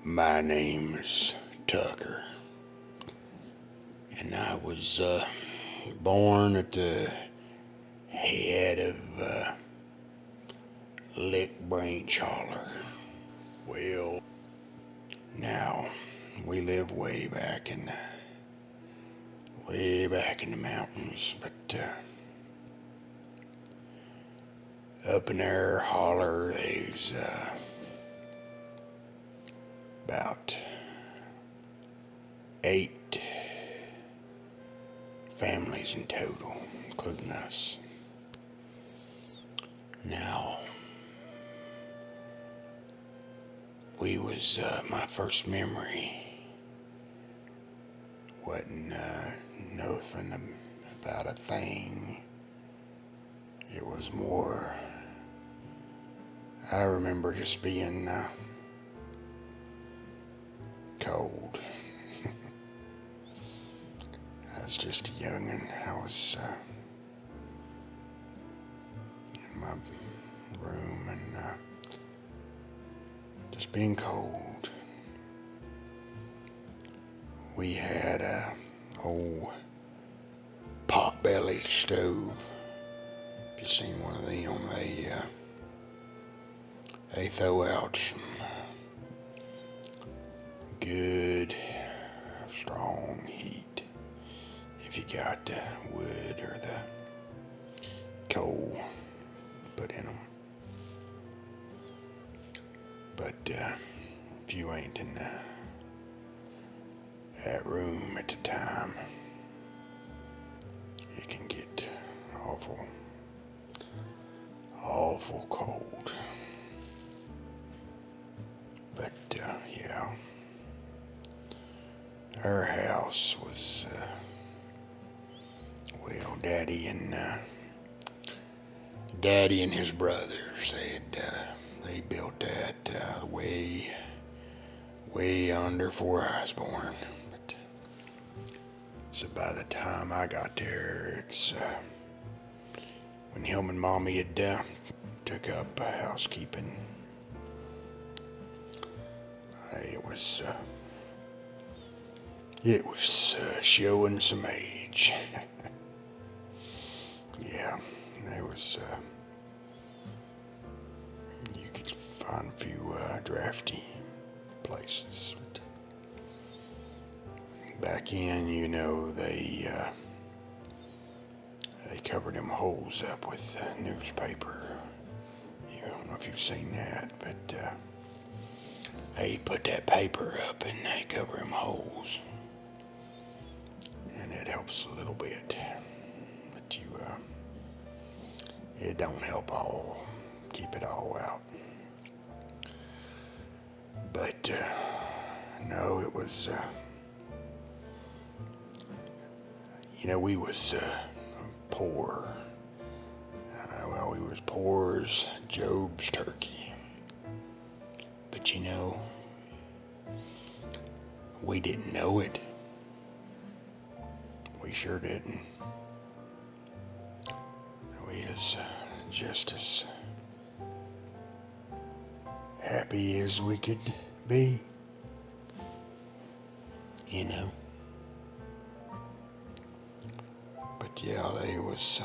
My name's Tucker, and I was born at the head of Lick Branch Holler. Well, now we live way back in the mountains, but up in there holler, there's about 8 families in total, including us. Now, my first memory wasn't nothing about a thing. It was more, I remember just being cold. I was just a youngin'. I was in my room and just being cold. We had a old potbelly stove. If you've seen one of them, they throw out some good, strong heat if you got the wood or the coal put in them. But if you ain't in that room at the time, it can get awful cold. But yeah, our house was, Daddy and his brothers, they built that way under before I was born. But, so by the time I got there, it's when him and Mommy had took up housekeeping. It was showing some age. Yeah, there was. You could find a few drafty places, but back in, they covered them holes up with newspaper. I don't know if you've seen that, but they put that paper up and they cover them holes, and it helps a little bit. But it don't help keep it all out. But no, it was we was poor. Well, we was poor as Job's turkey. But we didn't know it. We sure didn't. We was just as happy as we could be, But yeah, there was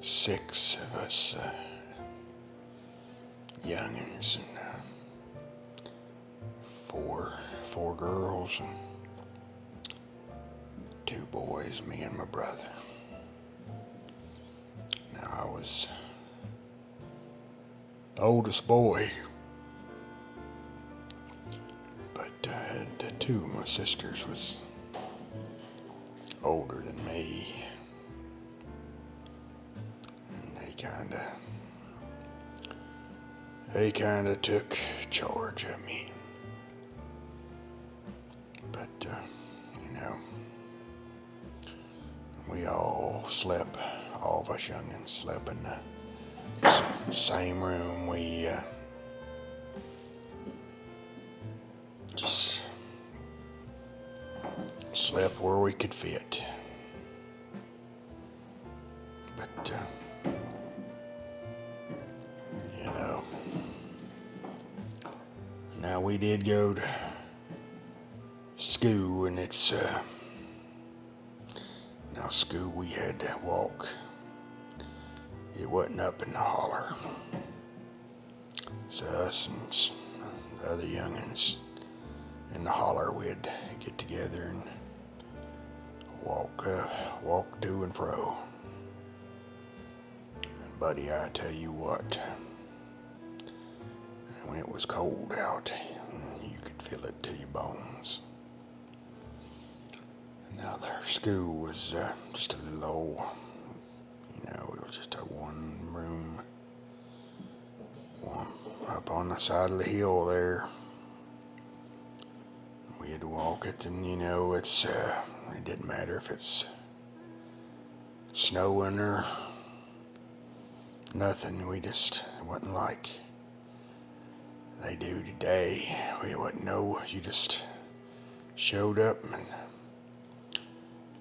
6 of us youngins and 4 girls and 2 boys, me and my brother. Now I was the oldest boy, but 2 of my sisters was older than me, and they kinda took charge of me. But we all of us youngins slept in the same room. We just slept where we could fit. But Now we did go to school, and it's now school we had to walk. It wasn't up in the holler. So us and the other youngins in the holler, we'd get together and walk to and fro. And buddy, I tell you what, when it was cold out, you could feel it to your bones. Now their school was just a little old, it was just a one room, one up on the side of the hill there. We had to walk it, and it didn't matter if it's snowing or nothing. It wasn't like they do today. You just showed up, and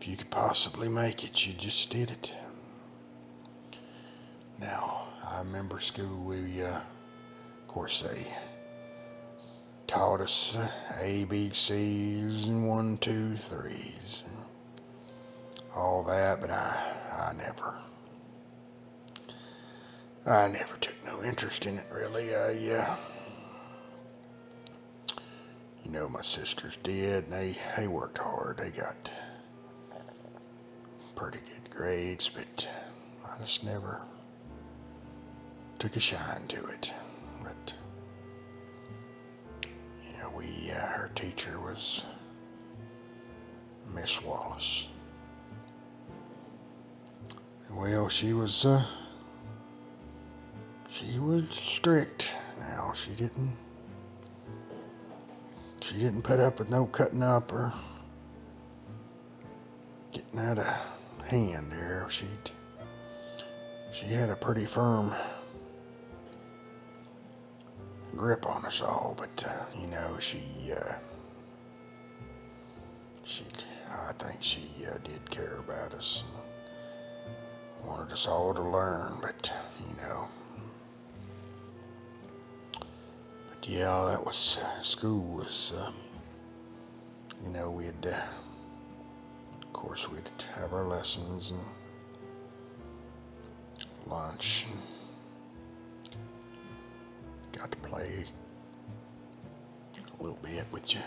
if you could possibly make it, you just did it. Now, I remember school, of course, they taught us ABCs and 1, 2, 3s and all that, but I never took no interest in it, really. My sisters did, and they worked hard. They got pretty good grades, but I just never took a shine to it. But her teacher was Miss Wallace. Well, she was strict. Now, she didn't put up with no cutting up or getting out of hand there. She had a pretty firm grip on us all, but I think she did care about us and wanted us all to learn, but yeah, that was school was we'd of course we'd have our lessons and lunch and got to play a little bit with you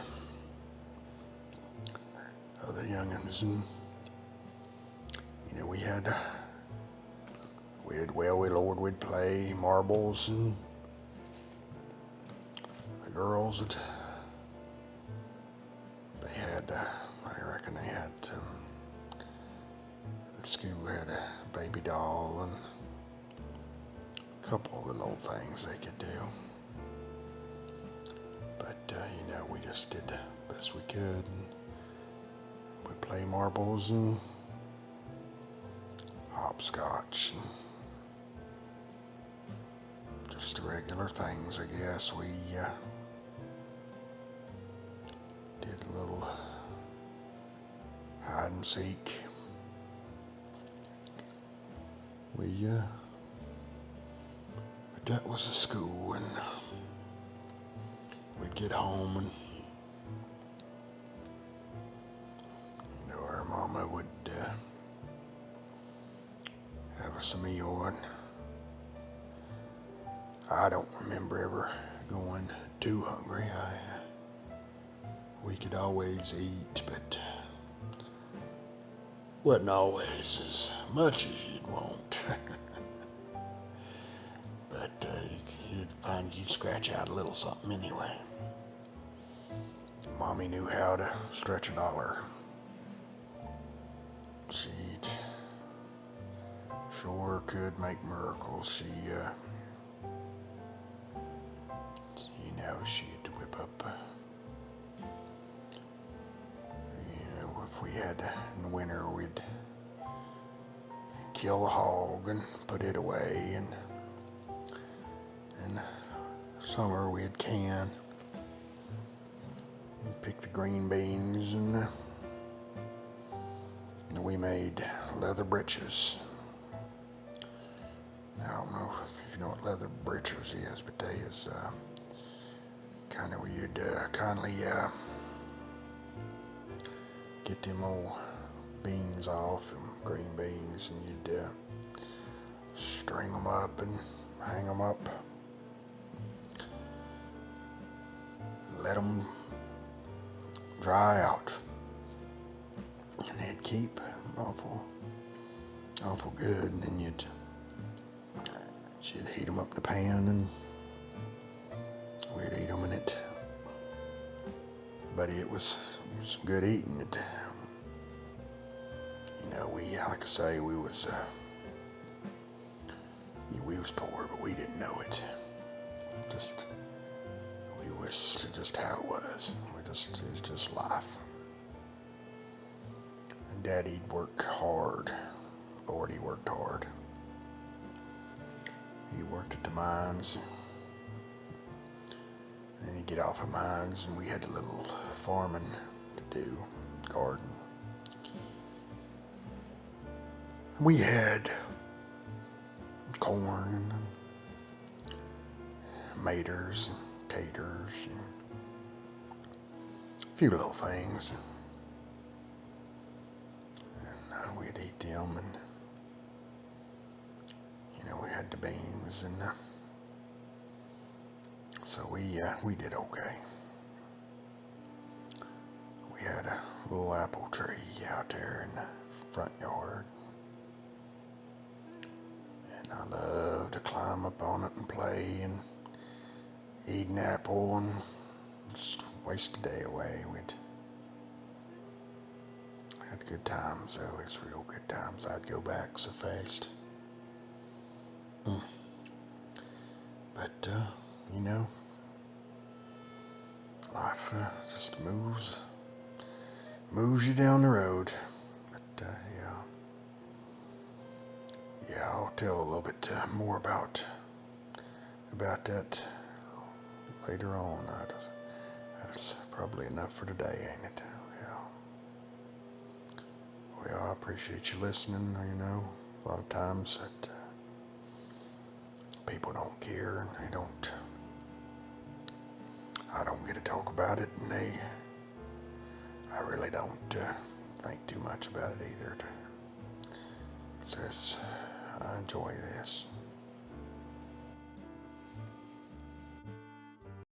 other youngins, and we'd play marbles, and the girls I reckon they had the school had a baby doll and a couple of little things they could do. But, we just did the best we could, and we'd play marbles and hopscotch and just the regular things, I guess. We did a little hide and seek. But that was the school, and we'd get home, and our mama would have us a meal, and I don't remember ever going too hungry. We could always eat, but wasn't always as much as you'd want. But you'd find you'd scratch out a little something anyway. Mommy knew how to stretch a dollar. She sure could make miracles. She'd whip up, if we had, in the winter, we'd kill the hog and put it away, and in the summer we'd can and pick the green beans, and we made leather breeches. Now, I don't know if you know what leather breeches is, but they is kind of where you'd kindly get them old beans off, them green beans, and you'd string them up and hang them up. Let them dry out, and they'd keep awful good. And then she'd heat them up in the pan, and we'd eat them in it. But it was good eating. It, like I say, we was poor, but we didn't know it. We was just how it was. It was just life. And Daddy'd work hard. Lord, he worked hard. He worked at the mines. And then he'd get off of mines, and we had a little farming to do, garden. And we had corn and maters and taters and a few little things. And we'd eat them, and we had the beans, and so we did okay. We had a little apple tree out there in the front yard, and I loved to climb up on it and play and eat an apple and just waste the day away. We'd had good times, though. It's real good times. I'd go back so fast. But, life just moves you down the road. But, I'll tell a little bit more about that later on. That's probably enough for today, ain't it? Yeah. Well, I appreciate you listening. A lot of times that people don't care, and I don't get to talk about it, and I really don't think too much about it either. I enjoy this.